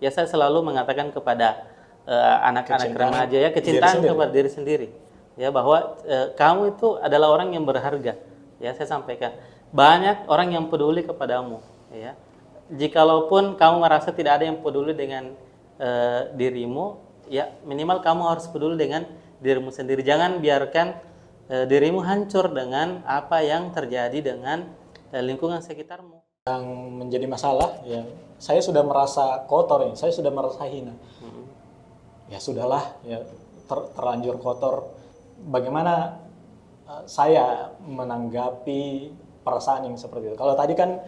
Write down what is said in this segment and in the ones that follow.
ya saya selalu mengatakan kepada anak-anak Kecintaan remaja ya, diri kecintaan sendiri. kepada diri sendiri. Ya, bahwa kamu itu adalah orang yang berharga. Ya, saya sampaikan. Banyak orang yang peduli kepadamu, ya. Jikalaupun kamu merasa tidak ada yang peduli dengan dirimu, ya minimal kamu harus peduli dengan dirimu sendiri. Jangan biarkan dirimu hancur dengan apa yang terjadi dengan lingkungan sekitarmu. Yang menjadi masalah, ya saya sudah merasa kotor ini, saya sudah merasa hina. Ya sudahlah, ya terlanjur kotor. Bagaimana saya menanggapi perasaan yang seperti itu? Kalau tadi kan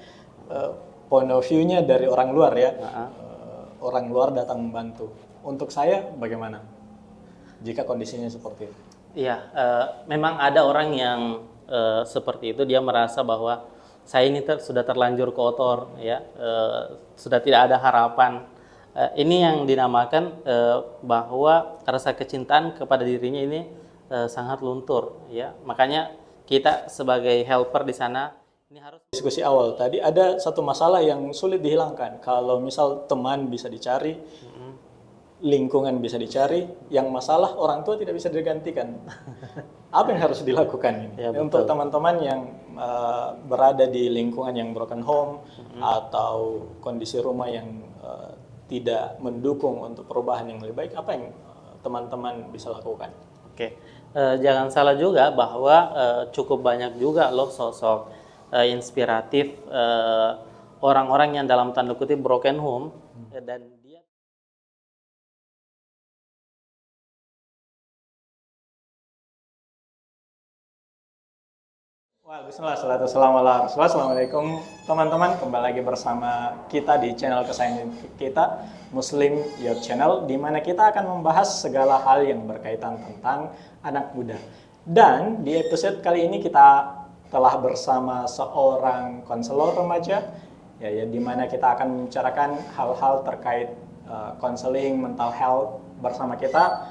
point of view-nya dari orang luar ya, orang luar datang membantu. Untuk saya bagaimana jika kondisinya seperti itu? Iya, memang ada orang yang seperti itu, dia merasa bahwa saya ini sudah terlanjur kotor, ya, sudah tidak ada harapan. Ini yang dinamakan bahwa rasa kecintaan kepada dirinya ini sangat luntur, ya. Makanya kita sebagai helper di sana ini harus. Diskusi awal tadi ada satu masalah yang sulit dihilangkan. Kalau misal teman bisa dicari, lingkungan bisa dicari, yang masalah orang tua tidak bisa digantikan. Apa yang harus dilakukan ini? Ya, untuk teman-teman yang berada di lingkungan yang broken home atau kondisi rumah yang tidak mendukung untuk perubahan yang lebih baik, apa yang teman-teman bisa lakukan? Oke, jangan salah juga bahwa cukup banyak juga loh sosok inspiratif orang-orang yang dalam tanda kutip broken home, dan dia. Wah, bismillah, salatu wassalamu ala rasulillah. Assalamualaikum teman-teman, kembali lagi bersama kita di channel kesayangan kita, Muslim Youth Channel, di mana kita akan membahas segala hal yang berkaitan tentang anak muda. Dan di episode kali ini kita telah bersama seorang konselor remaja, ya, di mana kita akan membicarakan hal-hal terkait konseling mental health bersama kita,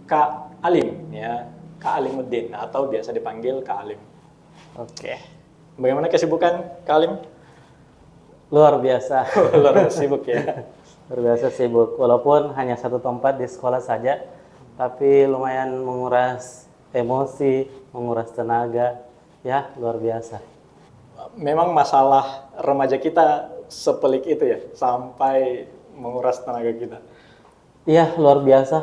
Kak Alim, ya, Kak Alimuddin atau biasa dipanggil Kak Alim. Oke, Bagaimana kesibukan Kak Alim? luar biasa. Luar biasa sibuk ya. Luar biasa sibuk, walaupun hanya satu tempat di sekolah saja, tapi lumayan menguras emosi, menguras tenaga, ya luar biasa. Memang masalah remaja kita sepelik itu ya, sampai menguras tenaga kita. Iya, luar biasa.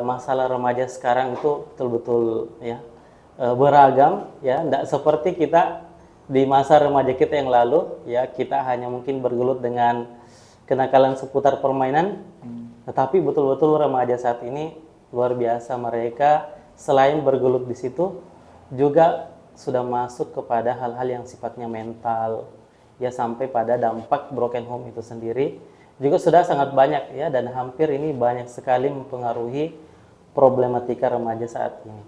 Masalah remaja sekarang itu betul-betul ya beragam, ya. Tidak seperti kita di masa remaja kita yang lalu, ya kita hanya mungkin bergelut dengan kenakalan seputar permainan, tetapi betul-betul remaja saat ini luar biasa. Mereka selain bergelut di situ, juga sudah masuk kepada hal-hal yang sifatnya mental, ya sampai pada dampak broken home itu sendiri juga sudah sangat banyak, ya, dan hampir ini banyak sekali mempengaruhi problematika remaja saat ini.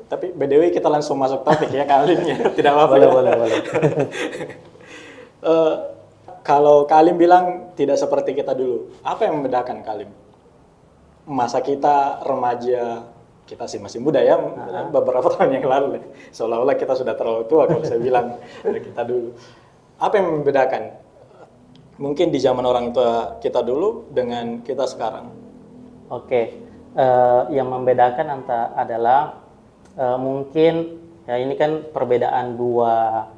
Tapi BDW kita langsung masuk topik ya Kak Alim ya, tidak apa-apa. Boleh. Kalau Kak Alim bilang tidak seperti kita dulu, apa yang membedakan Kak Alim? Masa kita remaja, kita sih masih muda ya, beberapa tahun yang lalu, seolah-olah kita sudah terlalu tua kalau saya bilang dari kita dulu. Apa yang membedakan? Mungkin di zaman orang tua kita dulu dengan kita sekarang. Oke, yang membedakan adalah mungkin ya ini kan perbedaan dua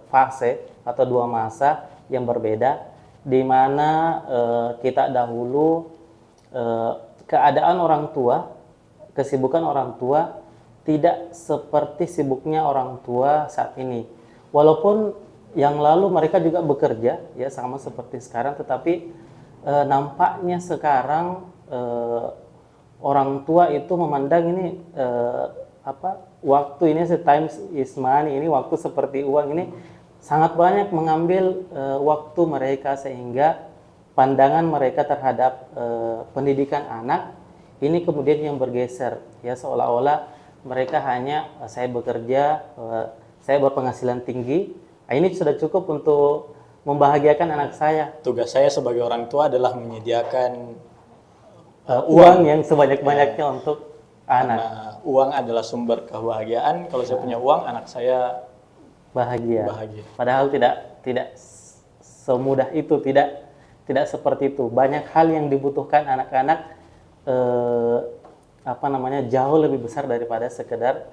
fase atau dua masa yang berbeda, di mana kita dahulu keadaan orang tua, kesibukan orang tua tidak seperti sibuknya orang tua saat ini. Walaupun yang lalu mereka juga bekerja ya sama seperti sekarang, tetapi nampaknya sekarang orang tua itu memandang ini waktu ini time is money, ini waktu seperti uang, ini sangat banyak mengambil waktu mereka, sehingga pandangan mereka terhadap pendidikan anak ini kemudian yang bergeser, ya seolah-olah mereka hanya saya bekerja, saya berpenghasilan tinggi, ini sudah cukup untuk membahagiakan anak saya. Tugas saya sebagai orang tua adalah menyediakan uang yang sebanyak-banyaknya untuk anak. Karena uang adalah sumber kebahagiaan. Kalau saya punya uang, anak saya bahagia. bahagia. Padahal tidak semudah itu, tidak tidak seperti itu. Banyak hal yang dibutuhkan anak-anak jauh lebih besar daripada sekedar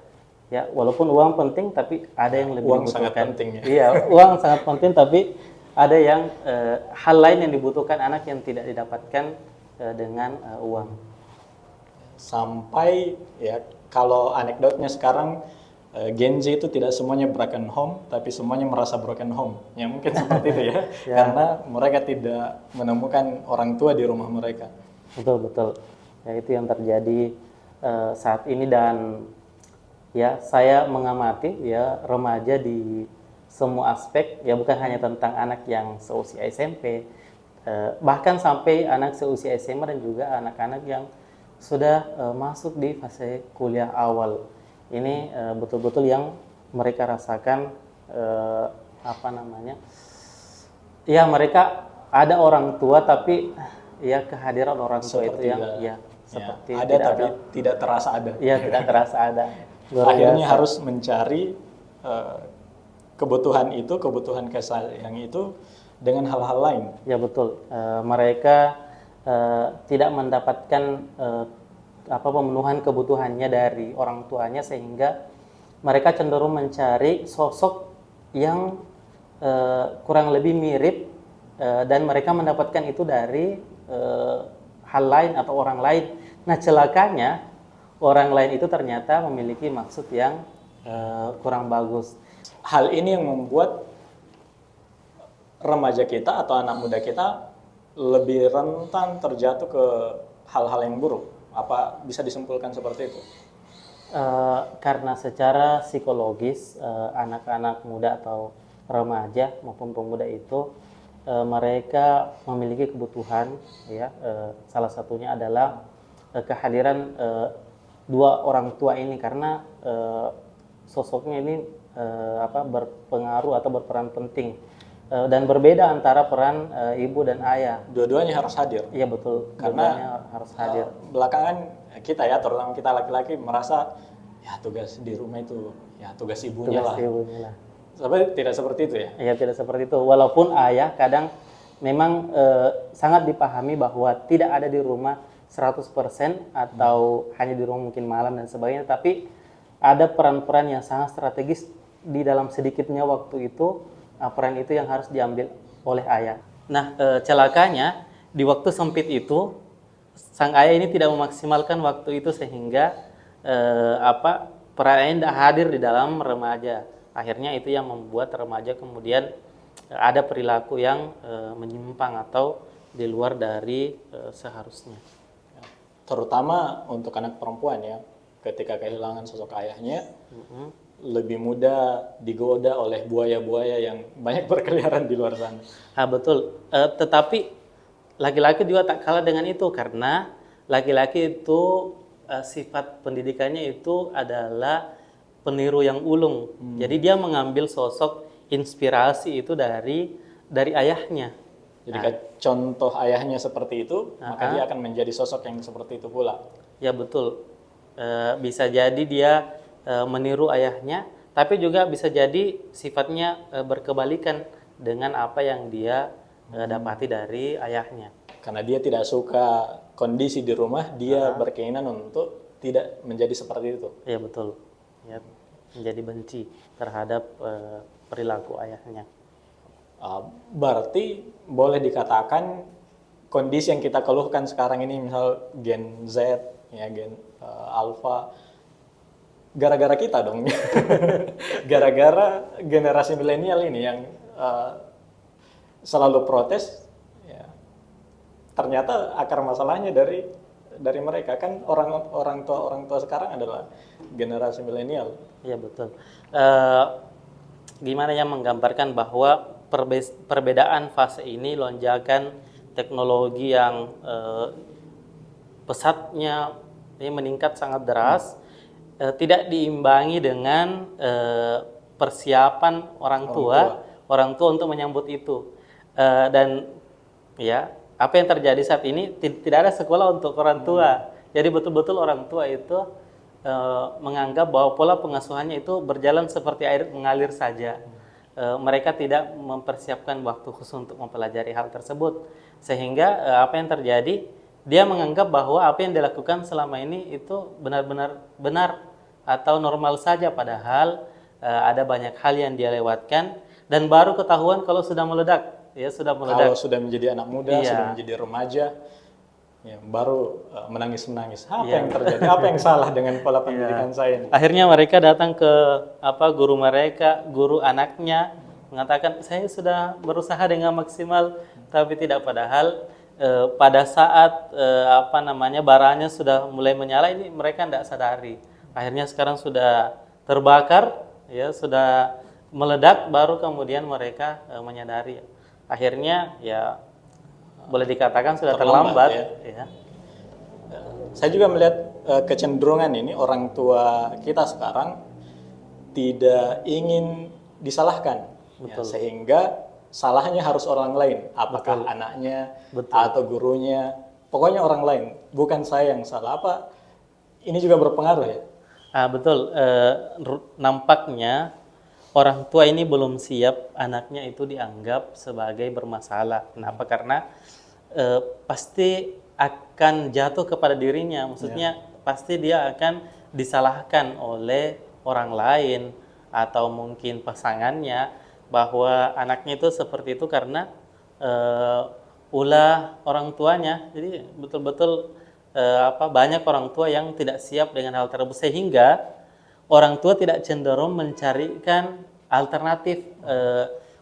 ya, walaupun uang penting tapi ada yang lebih Uang dibutuhkan. sangat penting ya. Iya, uang sangat penting tapi ada yang hal lain yang dibutuhkan anak yang tidak didapatkan dengan uang. Sampai ya kalau anekdotnya sekarang Gen Z itu tidak semuanya broken home, tapi semuanya merasa broken home. Ya mungkin seperti itu ya, Ya. karena mereka tidak menemukan orang tua di rumah mereka. Betul. Ya, itu yang terjadi saat ini. Dan ya, saya mengamati ya remaja di semua aspek, ya bukan hanya tentang anak yang seusia SMP, bahkan sampai anak seusia SMA dan juga anak-anak yang sudah masuk di fase kuliah awal. Ini betul-betul yang mereka rasakan ya, mereka ada orang tua tapi ya kehadiran orang tua itu yang seperti ada tapi tidak terasa ada. Iya, tidak terasa ada. Luar Akhirnya biasa. harus mencari kebutuhan kasih sayang itu dengan hal-hal lain. Ya betul. Mereka tidak mendapatkan pemenuhan kebutuhannya dari orang tuanya, sehingga mereka cenderung mencari sosok yang kurang lebih mirip, dan mereka mendapatkan itu dari hal lain atau orang lain. Nah, celakanya orang lain itu ternyata memiliki maksud yang kurang bagus. Hal ini yang membuat remaja kita atau anak muda kita lebih rentan terjatuh ke hal-hal yang buruk. Apa bisa disimpulkan seperti itu? Karena secara psikologis anak-anak muda atau remaja maupun pemuda itu mereka memiliki kebutuhan, ya, salah satunya adalah kehadiran dua orang tua ini, karena sosoknya ini berpengaruh atau berperan penting, dan berbeda antara peran ibu dan ayah. Dua-duanya harus hadir. Iya betul, Karena harus hadir. Belakangan kita ya, terutama kita laki-laki merasa ya tugas di rumah itu ya tugas ibunya Tugas lah. ibunya lah. Tapi tidak seperti itu ya. Ya, tidak seperti itu. Walaupun ayah kadang memang sangat dipahami bahwa tidak ada di rumah 100% atau hanya di rumah mungkin malam dan sebagainya, tapi ada peran-peran yang sangat strategis di dalam sedikitnya waktu itu. Peran itu yang harus diambil oleh ayah. Nah, celakanya di waktu sempit itu sang ayah ini tidak memaksimalkan waktu itu, sehingga peran ayah tidak hadir di dalam remaja. Akhirnya itu yang membuat remaja kemudian ada perilaku yang menyimpang atau di luar dari seharusnya. Terutama untuk anak perempuan ya, ketika kehilangan sosok ayahnya, lebih mudah digoda oleh buaya-buaya yang banyak berkeliaran di luar sana. Betul. Tetapi laki-laki juga tak kalah dengan itu, karena laki-laki itu sifat pendidikannya itu adalah peniru yang ulung. Jadi dia mengambil sosok inspirasi itu dari ayahnya. Jadi contoh ayahnya seperti itu, maka dia akan menjadi sosok yang seperti itu pula. Ya betul. Bisa jadi dia meniru ayahnya, tapi juga bisa jadi sifatnya berkebalikan dengan apa yang dia dapati dari ayahnya. Karena dia tidak suka kondisi di rumah, dia berkeinginan untuk tidak menjadi seperti itu. Iya betul. Ya, menjadi benci terhadap perilaku ayahnya. Berarti boleh dikatakan kondisi yang kita keluhkan sekarang ini, misal Gen Z, ya Gen Alpha, gara-gara kita dong. Gara-gara generasi milenial ini yang selalu protes. Ya, ternyata akar masalahnya dari mereka. Kan orang tua sekarang adalah generasi milenial. Iya betul. Gimana yang menggambarkan bahwa perbedaan fase ini, lonjakan teknologi yang pesatnya ini meningkat sangat deras, tidak diimbangi dengan persiapan orang tua untuk menyambut itu. Dan ya, apa yang terjadi saat ini, tidak ada sekolah untuk orang tua. Jadi betul-betul orang tua itu menganggap bahwa pola pengasuhannya itu berjalan seperti air mengalir saja. mereka tidak mempersiapkan waktu khusus untuk mempelajari hal tersebut, sehingga apa yang terjadi, dia menganggap bahwa apa yang dilakukan selama ini itu benar-benar benar atau normal saja, padahal ada banyak hal yang dia lewatkan dan baru ketahuan kalau sudah meledak, ya sudah meledak. Kalau sudah menjadi anak muda, Iya. sudah menjadi remaja, ya baru menangis-menangis. Apa yang terjadi? Apa yang salah dengan pola pendidikan saya ini? Akhirnya mereka datang ke guru mereka, guru anaknya, mengatakan saya sudah berusaha dengan maksimal tapi tidak, padahal pada saat baranya sudah mulai menyala, ini mereka tidak sadari. Akhirnya sekarang sudah terbakar, ya sudah meledak, baru kemudian mereka menyadari. Akhirnya ya boleh dikatakan sudah terlambat. Ya. Saya juga melihat kecenderungan ini orang tua kita sekarang tidak ingin disalahkan, ya, sehingga salahnya harus orang lain, apakah anaknya atau gurunya, pokoknya orang lain, bukan saya yang salah. Apa ini juga berpengaruh ya? Betul, nampaknya orang tua ini belum siap anaknya itu dianggap sebagai bermasalah. Kenapa? Karena pasti akan jatuh kepada dirinya, maksudnya pasti dia akan disalahkan oleh orang lain atau mungkin pasangannya, bahwa anaknya itu seperti itu karena ulah orang tuanya. Jadi betul-betul banyak orang tua yang tidak siap dengan hal tersebut, sehingga orang tua tidak cenderung mencarikan alternatif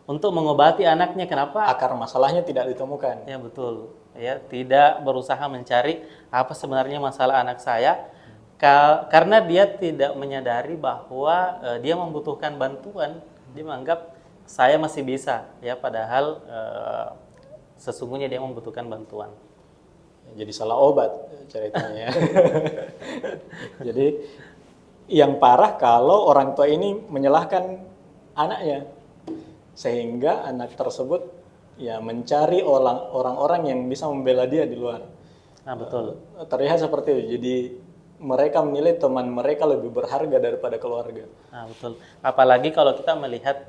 untuk mengobati anaknya. Kenapa? Akar masalahnya tidak ditemukan. Ya betul, ya tidak berusaha mencari apa sebenarnya masalah anak saya, karena dia tidak menyadari bahwa dia membutuhkan bantuan. Dia menganggap saya masih bisa, ya padahal sesungguhnya dia membutuhkan bantuan. Jadi salah obat ceritanya. Jadi yang parah kalau orang tua ini menyalahkan anaknya, sehingga anak tersebut ya mencari orang-orang yang bisa membela dia di luar. Betul. Terlihat seperti itu. Jadi mereka menilai teman mereka lebih berharga daripada keluarga. Betul. Apalagi kalau kita melihat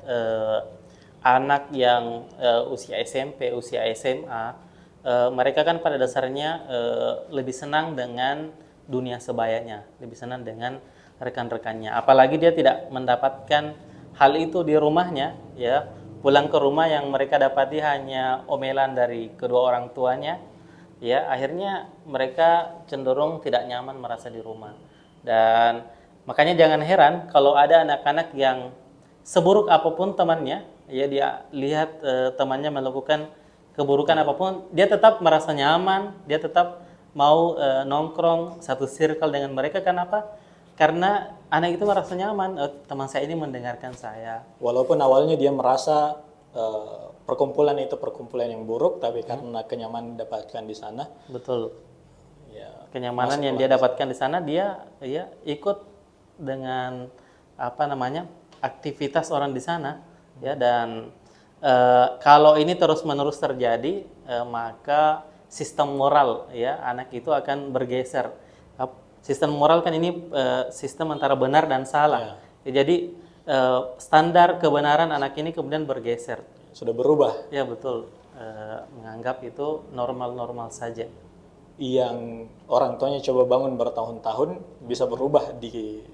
anak yang usia SMP, usia SMA, mereka kan pada dasarnya lebih senang dengan dunia sebayanya, lebih senang dengan rekan-rekannya. Apalagi dia tidak mendapatkan hal itu di rumahnya, ya. Pulang ke rumah yang mereka dapati hanya omelan dari kedua orang tuanya, ya akhirnya mereka cenderung tidak nyaman merasa di rumah. Dan makanya jangan heran kalau ada anak-anak yang seburuk apapun temannya, ya dia lihat temannya melakukan keburukan apapun, dia tetap merasa nyaman, dia tetap mau nongkrong satu circle dengan mereka. Kenapa? Karena anak itu merasa nyaman, teman saya ini mendengarkan saya. Walaupun awalnya dia merasa perkumpulan itu perkumpulan yang buruk, tapi karena kenyamanan didapatkan di sana. Betul. Ya, kenyamanan yang dia dapatkan di sana, dia ya ikut dengan aktivitas orang di sana, ya. Dan kalau ini terus-menerus terjadi, maka sistem moral ya anak itu akan bergeser. Sistem moral kan ini sistem antara benar dan salah. Ya, jadi standar kebenaran anak ini kemudian bergeser. Sudah berubah. Ya betul. Menganggap itu normal-normal saja. Yang orang tuanya coba bangun bertahun-tahun bisa berubah di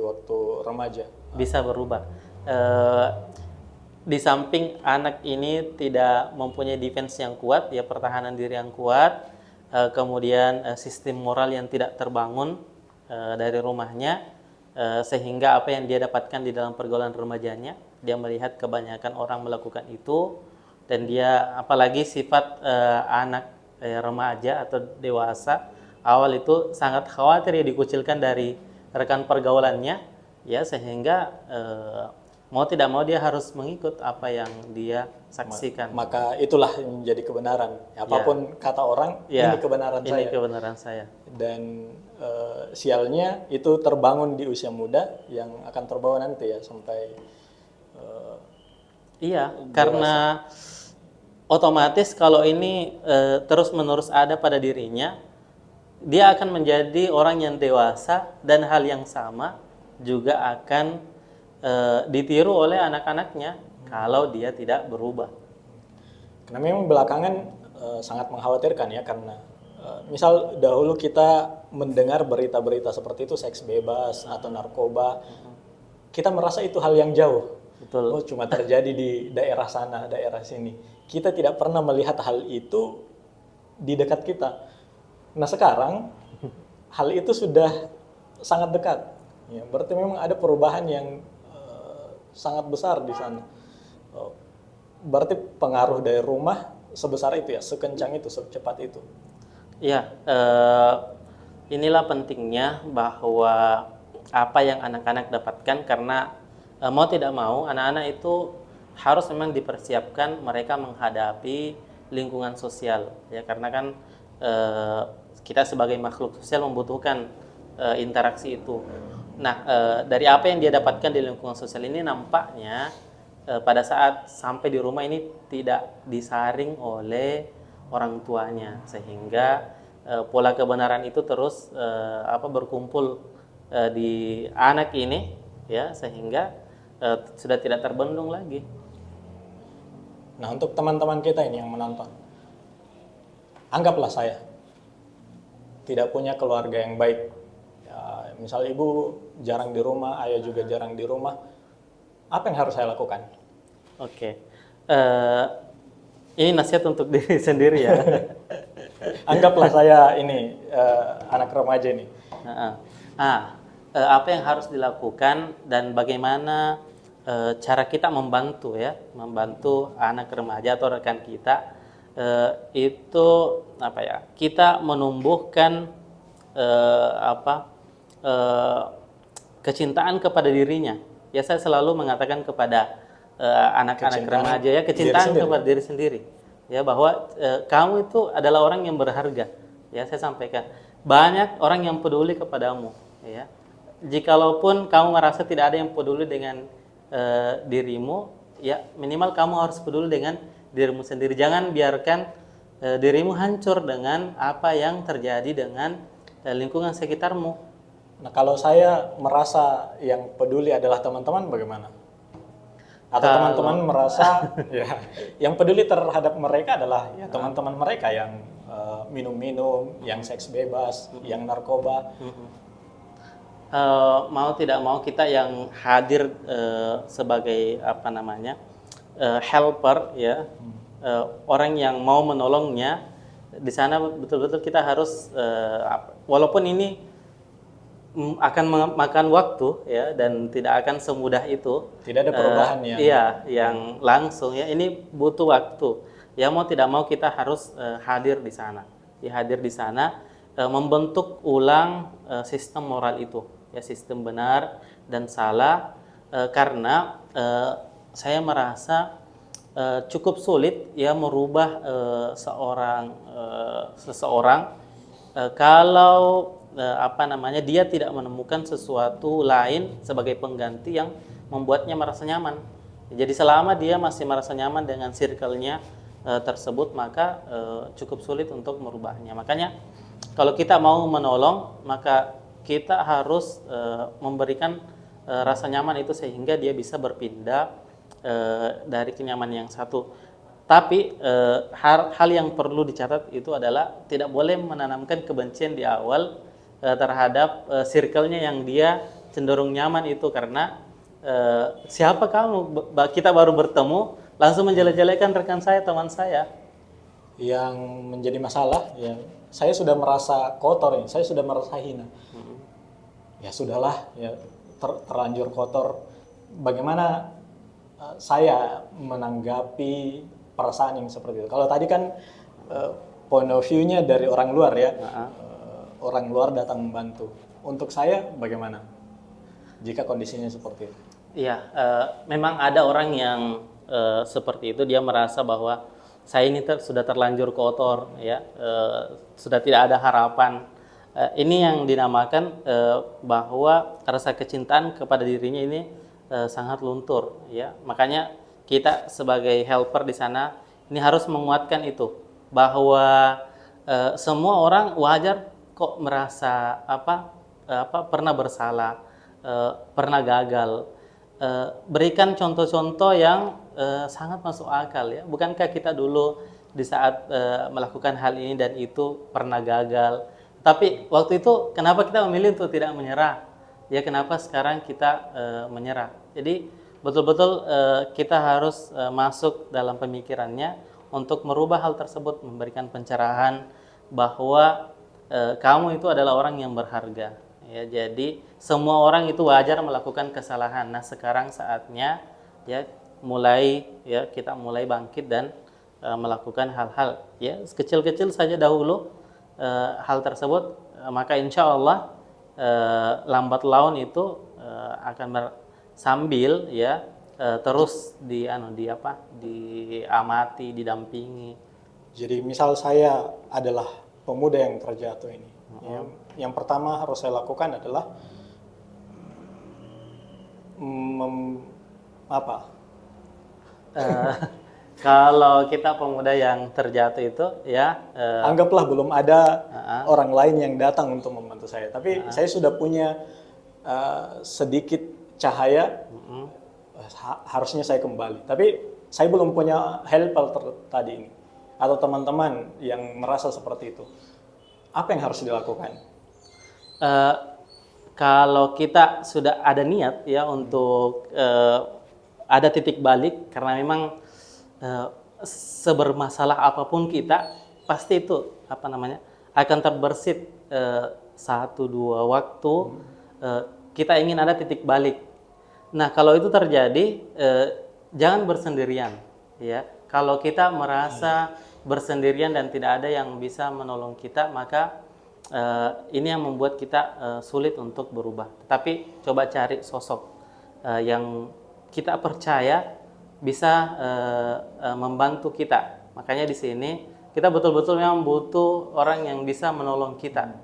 waktu remaja. Bisa berubah. Di samping anak ini tidak mempunyai defense yang kuat, ya pertahanan diri yang kuat, kemudian sistem moral yang tidak terbangun dari rumahnya, sehingga apa yang dia dapatkan di dalam pergaulan remajanya, dia melihat kebanyakan orang melakukan itu, dan dia apalagi sifat anak remaja atau dewasa awal itu sangat khawatir ya dikucilkan dari rekan pergaulannya, ya sehingga mau tidak mau dia harus mengikut apa yang dia saksikan. Maka itulah yang menjadi kebenaran. Apapun kata orang, ini kebenaran saya. Ini kebenaran saya. Dan sialnya itu terbangun di usia muda yang akan terbawa nanti ya sampai karena otomatis kalau ini terus-menerus ada pada dirinya, dia akan menjadi orang yang dewasa, dan hal yang sama juga akan ditiru oleh anak-anaknya. kalau dia tidak berubah. Karena memang belakangan sangat mengkhawatirkan ya, karena misal dahulu kita mendengar berita-berita seperti itu, seks bebas atau narkoba, kita merasa itu hal yang jauh. Betul. Oh, cuma terjadi di daerah sana, daerah sini. Kita tidak pernah melihat hal itu di dekat kita. Nah sekarang hal itu sudah sangat dekat. Ya, berarti memang ada perubahan yang sangat besar di sana. Oh, berarti pengaruh dari rumah sebesar itu ya, sekencang itu, secepat itu. Iya, inilah pentingnya bahwa apa yang anak-anak dapatkan, karena mau tidak mau anak-anak itu harus memang dipersiapkan mereka menghadapi lingkungan sosial ya, karena kan kita sebagai makhluk sosial membutuhkan interaksi itu. Nah, dari apa yang dia dapatkan di lingkungan sosial ini nampaknya pada saat sampai di rumah ini tidak disaring oleh orang tuanya, sehingga pola kebenaran itu terus berkumpul di anak ini ya, sehingga sudah tidak terbendung lagi. Nah, untuk teman-teman kita ini yang menonton, anggaplah saya tidak punya keluarga yang baik. Ya, misal ibu jarang di rumah, ayah juga jarang di rumah. Apa yang harus saya lakukan? Oke. Ini nasihat untuk diri sendiri ya. Anggaplah saya ini anak remaja ini. Apa yang harus dilakukan dan bagaimana cara kita membantu ya, membantu anak remaja atau rekan kita itu kita menumbuhkan kecintaan kepada dirinya. Ya, saya selalu mengatakan kepada anak-anak remaja ya, kecintaan kepada diri sendiri. Ya, bahwa kamu itu adalah orang yang berharga. Ya, saya sampaikan. Banyak orang yang peduli kepadamu, ya. Jikalaupun kamu merasa tidak ada yang peduli dengan dirimu, ya minimal kamu harus peduli dengan dirimu sendiri. Jangan biarkan dirimu hancur dengan apa yang terjadi dengan lingkungan sekitarmu. Nah, kalau saya merasa yang peduli adalah teman-teman, bagaimana? Atau teman-teman merasa ya, yang peduli terhadap mereka adalah ya teman-teman mereka yang minum-minum, yang seks bebas, yang narkoba. Mau tidak mau kita yang hadir sebagai helper ya, orang yang mau menolongnya di sana, betul-betul kita harus walaupun ini akan memakan waktu ya, dan tidak akan semudah itu. Tidak ada perubahan yang langsung ya, ini butuh waktu. Ya, mau tidak mau kita harus hadir di sana. Ya, hadir di sana membentuk ulang sistem moral itu. Ya, sistem benar dan salah, karena saya merasa cukup sulit ya merubah seseorang kalau dia tidak menemukan sesuatu lain sebagai pengganti yang membuatnya merasa nyaman. Jadi selama dia masih merasa nyaman dengan circle-nya tersebut, maka cukup sulit untuk merubahnya. Makanya kalau kita mau menolong, maka kita harus memberikan rasa nyaman itu sehingga dia bisa berpindah dari kenyamanan yang satu. Tapi hal yang perlu dicatat itu adalah tidak boleh menanamkan kebencian di awal terhadap circle-nya yang dia cenderung nyaman itu, karena siapa kamu? Kita baru bertemu langsung menjelek-jelekan rekan saya, teman saya. Yang menjadi masalah ya, saya sudah merasa kotor ini, saya sudah merasa hina. Ya sudahlah ya, terlanjur kotor. Bagaimana saya menanggapi perasaan yang seperti itu? Kalau tadi kan point of view-nya dari orang luar ya, orang luar datang membantu. Untuk saya bagaimana jika kondisinya seperti itu? Iya, memang ada orang yang seperti itu. Dia merasa bahwa saya ini sudah terlanjur kotor, ya, sudah tidak ada harapan. Ini yang dinamakan bahwa rasa kecintaan kepada dirinya ini sangat luntur, ya. Makanya kita sebagai helper di sana ini harus menguatkan itu, bahwa semua orang wajar kok merasa pernah bersalah, pernah gagal. Berikan contoh-contoh yang sangat masuk akal ya. Bukankah kita dulu di saat melakukan hal ini dan itu pernah gagal? Tapi waktu itu kenapa kita memilih untuk tidak menyerah? Ya kenapa sekarang kita menyerah? Jadi betul-betul kita harus masuk dalam pemikirannya untuk merubah hal tersebut, memberikan pencerahan bahwa kamu itu adalah orang yang berharga. Ya, jadi semua orang itu wajar melakukan kesalahan. Nah, sekarang saatnya ya kita mulai bangkit dan melakukan hal-hal ya kecil-kecil saja dahulu hal tersebut, maka insya Allah lambat laun itu akan sambil ya terus diamati, didampingi. Jadi misal saya adalah pemuda yang terjatuh ini, yang pertama harus saya lakukan adalah Kalau kita pemuda yang terjatuh itu ya anggaplah belum ada orang lain yang datang untuk membantu saya, tapi saya sudah punya sedikit cahaya, harusnya saya kembali. Tapi saya belum punya helper tadi ini, atau teman-teman yang merasa seperti itu. Apa yang harus dilakukan? Kalau kita sudah ada niat ya untuk ada titik balik, karena memang sebermasalah apapun kita pasti itu akan terbersit 1-2 waktu kita ingin ada titik balik. Nah kalau itu terjadi jangan bersendirian ya. Kalau kita merasa bersendirian dan tidak ada yang bisa menolong kita, maka ini yang membuat kita sulit untuk berubah. Tetapi coba cari sosok yang kita percaya bisa membantu kita. Makanya di sini kita betul-betul memang butuh orang yang bisa menolong kita.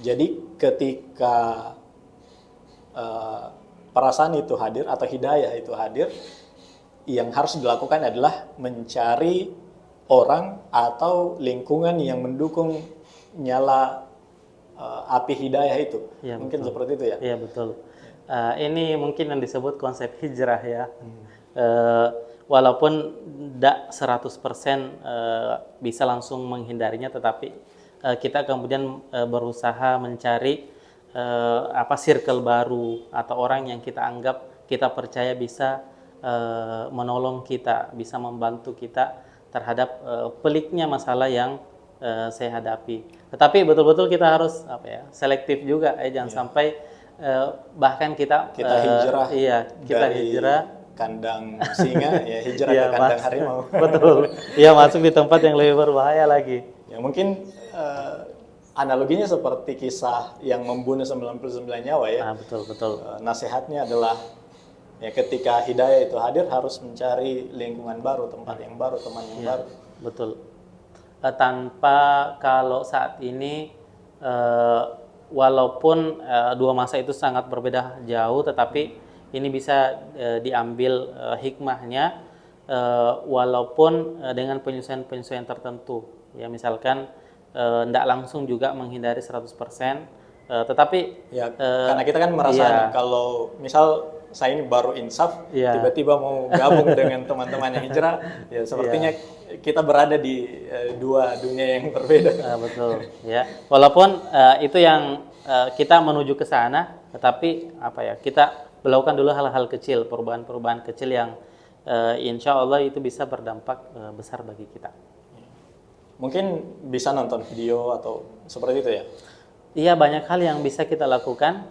Jadi ketika perasaan itu hadir atau hidayah itu hadir, yang harus dilakukan adalah mencari orang atau lingkungan yang mendukung nyala api hidayah itu. Ya, mungkin betul. Seperti itu ya? Iya betul. Ini mungkin yang disebut konsep hijrah ya. Walaupun tidak 100% bisa langsung menghindarinya, tetapi kita kemudian berusaha mencari circle baru atau orang yang kita anggap, kita percaya bisa menolong kita, bisa membantu kita terhadap peliknya masalah yang saya hadapi. Tetapi betul-betul kita harus selektif juga, jangan sampai bahkan kita hijrah, kita hijrah kandang singa ya hijrah ke kandang harimau. Betul. Iya, masuk di tempat yang lebih berbahaya lagi. Ya mungkin analoginya seperti kisah yang membunuh 99 nyawa ya. Betul. Nasihatnya adalah ya ketika hidayah itu hadir harus mencari lingkungan baru, tempat yang baru, teman yang baru. Betul. Tanpa kalau saat ini walaupun dua masa itu sangat berbeda jauh, tetapi ini bisa diambil hikmahnya walaupun dengan penyesuaian-penyesuaian tertentu. Ya misalkan tidak langsung juga menghindari 100%, tetapi ya karena kita kan merasa kalau misal saya ini baru insaf, tiba-tiba mau gabung dengan teman-teman yang hijrah, ya sepertinya kita berada di dua dunia yang berbeda. Betul. Ya, walaupun itu yang kita menuju ke sana, tetapi kita melakukan dulu hal-hal kecil, perubahan-perubahan kecil yang insya Allah itu bisa berdampak besar bagi kita. Mungkin bisa nonton video atau seperti itu ya? Iya, banyak hal yang bisa kita lakukan.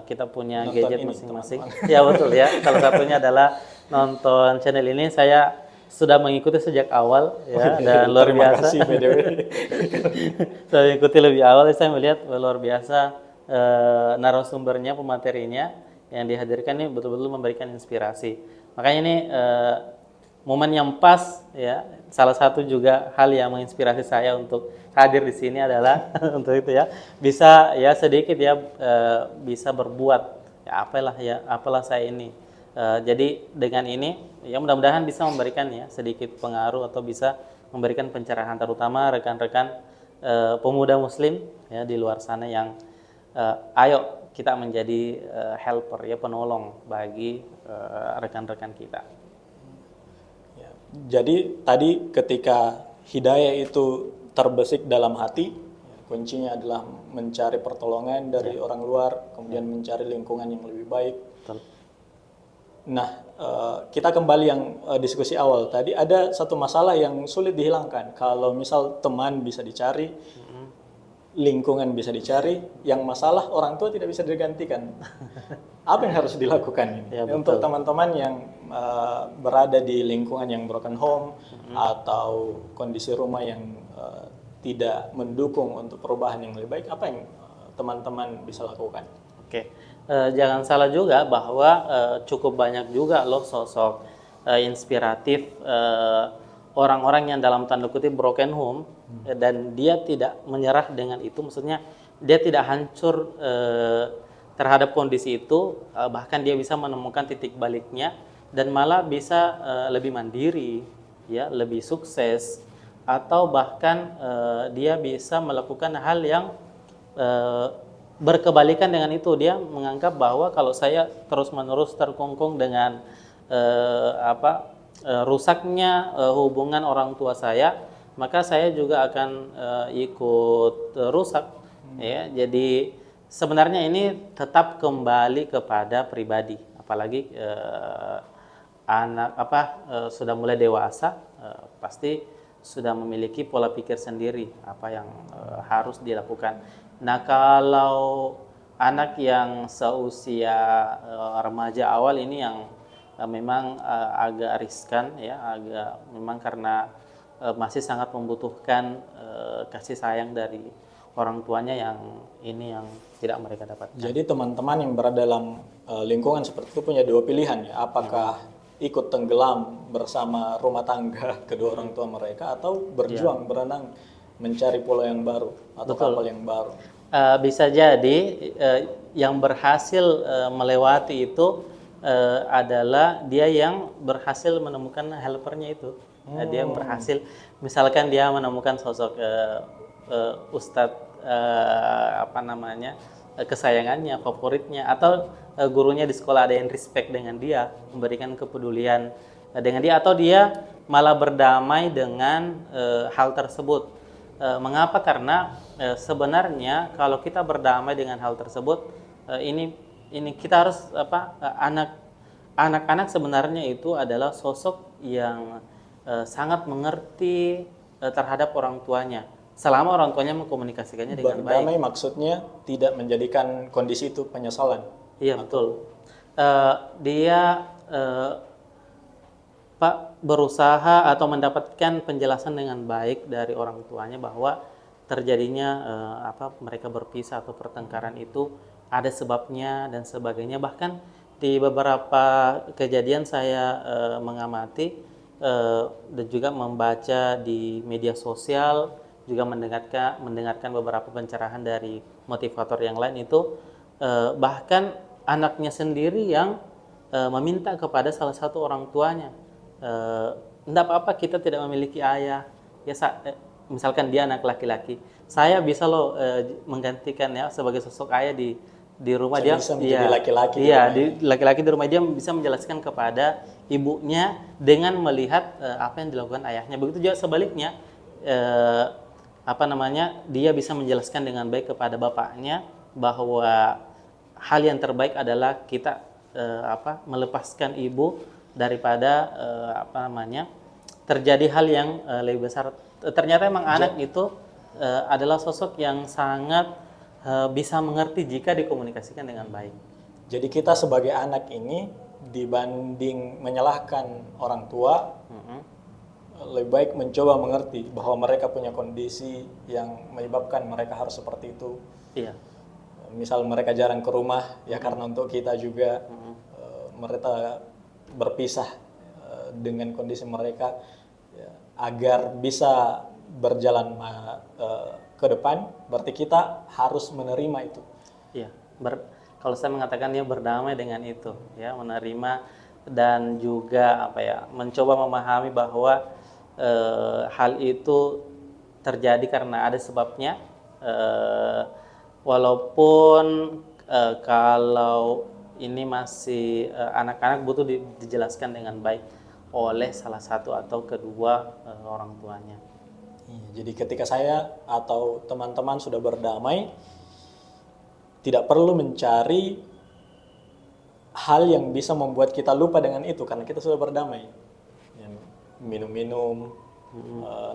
Kita punya nonton gadget masing-masing. Ya betul ya. Salah satunya adalah nonton channel ini. Saya sudah mengikuti sejak awal ya, dan luar biasa. Terima kasih BDW. Saya mengikuti lebih awal, saya melihat luar biasa narasumbernya, pematerinya yang dihadirkan ini betul-betul memberikan inspirasi. Makanya ini momen yang pas ya. Salah satu juga hal yang menginspirasi saya untuk hadir di sini adalah untuk itu ya, bisa ya sedikit ya bisa berbuat ya apalah saya ini. Jadi dengan ini ya mudah-mudahan bisa memberikan ya sedikit pengaruh atau bisa memberikan pencerahan, terutama rekan-rekan pemuda muslim ya di luar sana yang ayo kita menjadi helper ya, penolong bagi rekan-rekan kita. Jadi tadi ketika hidayah itu terbesit dalam hati, kuncinya adalah mencari pertolongan dari orang luar, kemudian mencari lingkungan yang lebih baik. Betul. Nah, kita kembali yang diskusi awal tadi, ada satu masalah yang sulit dihilangkan. Kalau misal teman bisa dicari, lingkungan bisa dicari, yang masalah orang tua tidak bisa digantikan. Apa yang harus dilakukan ini? Ya, Untuk betul. teman-teman yang berada di lingkungan yang broken home atau kondisi rumah yang tidak mendukung untuk perubahan yang lebih baik, apa yang teman-teman bisa lakukan? Oke, jangan salah juga bahwa cukup banyak juga loh sosok inspiratif orang-orang yang dalam tanda kutip broken home, dan dia tidak menyerah dengan itu, maksudnya dia tidak hancur terhadap kondisi itu, bahkan dia bisa menemukan titik baliknya dan malah bisa lebih mandiri, ya, lebih sukses, atau bahkan dia bisa melakukan hal yang berkebalikan dengan itu. Dia menganggap bahwa kalau saya terus-menerus terkungkung dengan rusaknya hubungan orang tua saya, maka saya juga akan ikut rusak. Ya, jadi sebenarnya ini tetap kembali kepada pribadi, apalagi anak sudah mulai dewasa, pasti sudah memiliki pola pikir sendiri apa yang harus dilakukan. Nah, kalau anak yang seusia remaja awal ini yang memang agak riskan, ya, agak memang karena masih sangat membutuhkan kasih sayang dari orang tuanya, yang ini yang tidak mereka dapatkan. Jadi teman-teman yang berada dalam lingkungan seperti itu punya dua pilihan, ya, apakah ikut tenggelam bersama rumah tangga kedua orang tua mereka, atau berjuang berenang mencari pulau yang baru atau kapal yang baru. Bisa jadi yang berhasil melewati itu adalah dia yang berhasil menemukan helpernya itu. Dia berhasil, misalkan dia menemukan sosok ustadz kesayangannya, favoritnya, atau gurunya di sekolah ada yang respect dengan dia, memberikan kepedulian dengan dia, atau dia malah berdamai dengan hal tersebut. Mengapa? Karena sebenarnya kalau kita berdamai dengan hal tersebut, ini kita harus anak-anak sebenarnya itu adalah sosok yang sangat mengerti terhadap orang tuanya, selama orang tuanya mengkomunikasikannya dengan baik. Berdamai maksudnya tidak menjadikan kondisi itu penyesalan. Iya, betul. Dia berusaha atau mendapatkan penjelasan dengan baik dari orang tuanya bahwa terjadinya mereka berpisah atau pertengkaran itu ada sebabnya dan sebagainya. Bahkan di beberapa kejadian saya mengamati dan juga membaca di media sosial, juga mendengarkan beberapa pencerahan dari motivator yang lain itu, bahkan anaknya sendiri yang meminta kepada salah satu orang tuanya, tidak apa-apa kita tidak memiliki ayah, ya, misalkan dia anak laki-laki, saya bisa loh menggantikan, ya, sebagai sosok ayah di rumah. Dia bisa menjadi laki-laki. Iya, laki-laki di rumah, dia bisa menjelaskan kepada ibunya dengan melihat apa yang dilakukan ayahnya. Begitu juga sebaliknya, dia bisa menjelaskan dengan baik kepada bapaknya bahwa hal yang terbaik adalah kita melepaskan ibu daripada terjadi hal yang lebih besar. Ternyata emang anak itu adalah sosok yang sangat bisa mengerti jika dikomunikasikan dengan baik. Jadi kita sebagai anak ini dibanding menyalahkan orang tua, lebih baik mencoba mengerti bahwa mereka punya kondisi yang menyebabkan mereka harus seperti itu. Iya. Misal mereka jarang ke rumah, ya karena untuk kita juga mereka berpisah dengan kondisi mereka, ya, agar bisa berjalan ke depan, berarti kita harus menerima itu. Iya. Kalau saya mengatakan dia berdamai dengan itu, ya, menerima dan juga mencoba memahami bahwa hal itu terjadi karena ada sebabnya, walaupun kalau ini masih anak-anak butuh dijelaskan dengan baik oleh salah satu atau kedua orang tuanya. Iya, jadi ketika saya atau teman-teman sudah berdamai, tidak perlu mencari hal yang bisa membuat kita lupa dengan itu karena kita sudah berdamai. Ya, minum-minum,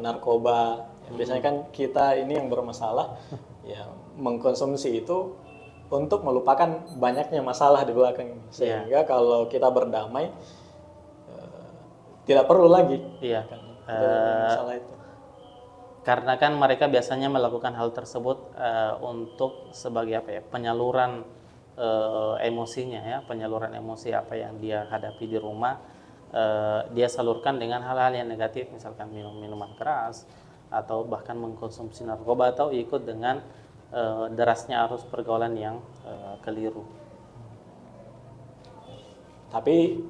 narkoba. Ya, biasanya kan kita ini yang bermasalah, ya mengkonsumsi itu untuk melupakan banyaknya masalah di belakang. Sehingga kalau kita berdamai, tidak perlu lagi Iya. masalah itu. Karena kan mereka biasanya melakukan hal tersebut untuk sebagai apa ya, penyaluran emosinya ya, penyaluran emosi apa yang dia hadapi di rumah, dia salurkan dengan hal-hal yang negatif, misalkan minum minuman keras atau bahkan mengkonsumsi narkoba atau ikut dengan derasnya arus pergaulan yang keliru. Tapi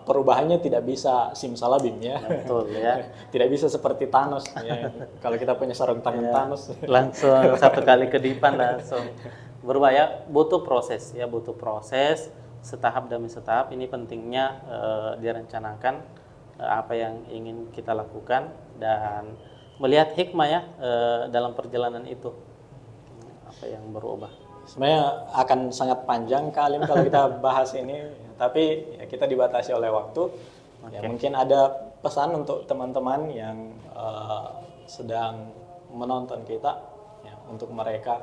perubahannya tidak bisa simsalabim ya. Betul ya. Tidak bisa seperti Thanos ya. Kalau kita punya sarung tangan Thanos. Langsung satu kali kedipan langsung berubah ya. Butuh proses ya, butuh proses setahap demi setahap. Ini pentingnya direncanakan apa yang ingin kita lakukan dan melihat hikmah ya dalam perjalanan itu, apa yang berubah. Sebenarnya akan sangat panjang Kalim kalau kita bahas ini, tapi ya kita dibatasi oleh waktu. Ya, mungkin ada pesan untuk teman-teman yang sedang menonton kita, ya, untuk mereka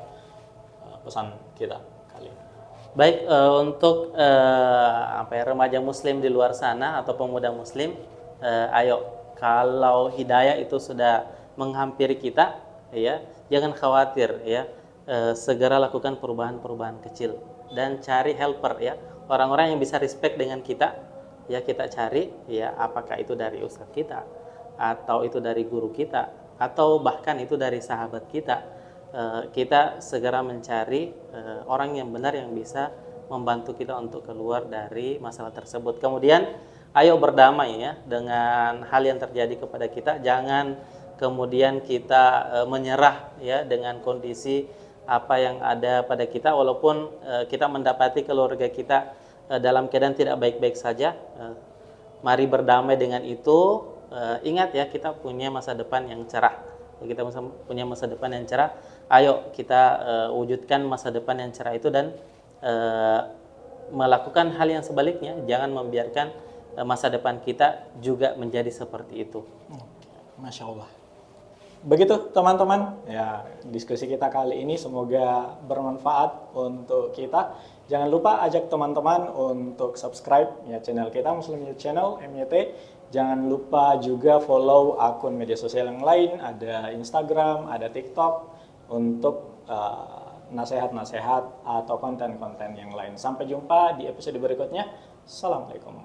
pesan kita Kalim. Baik, untuk apa ya, remaja Muslim di luar sana atau pemuda Muslim, ayo kalau hidayah itu sudah menghampiri kita, ya jangan khawatir ya. Segera lakukan perubahan-perubahan kecil dan cari helper ya, orang-orang yang bisa respect dengan kita ya, kita cari ya, apakah itu dari ustadz kita atau itu dari guru kita atau bahkan itu dari sahabat kita. Kita segera mencari orang yang benar yang bisa membantu kita untuk keluar dari masalah tersebut. Kemudian ayo berdamai ya dengan hal yang terjadi kepada kita, jangan kemudian kita menyerah ya dengan kondisi apa yang ada pada kita, walaupun kita mendapati keluarga kita dalam keadaan tidak baik-baik saja. Mari berdamai dengan itu. Ingat ya, kita punya masa depan yang cerah. Kita punya masa depan yang cerah. Ayo kita wujudkan masa depan yang cerah itu dan melakukan hal yang sebaliknya. Jangan membiarkan masa depan kita juga menjadi seperti itu. Masya Allah. Begitu teman-teman, ya diskusi kita kali ini semoga bermanfaat untuk kita. Jangan lupa ajak teman-teman untuk subscribe ya channel kita Muslim Youth Channel MYT. Jangan lupa juga follow akun media sosial yang lain, ada Instagram, ada TikTok untuk nasihat-nasihat atau konten-konten yang lain. Sampai jumpa di episode berikutnya. Assalamualaikum.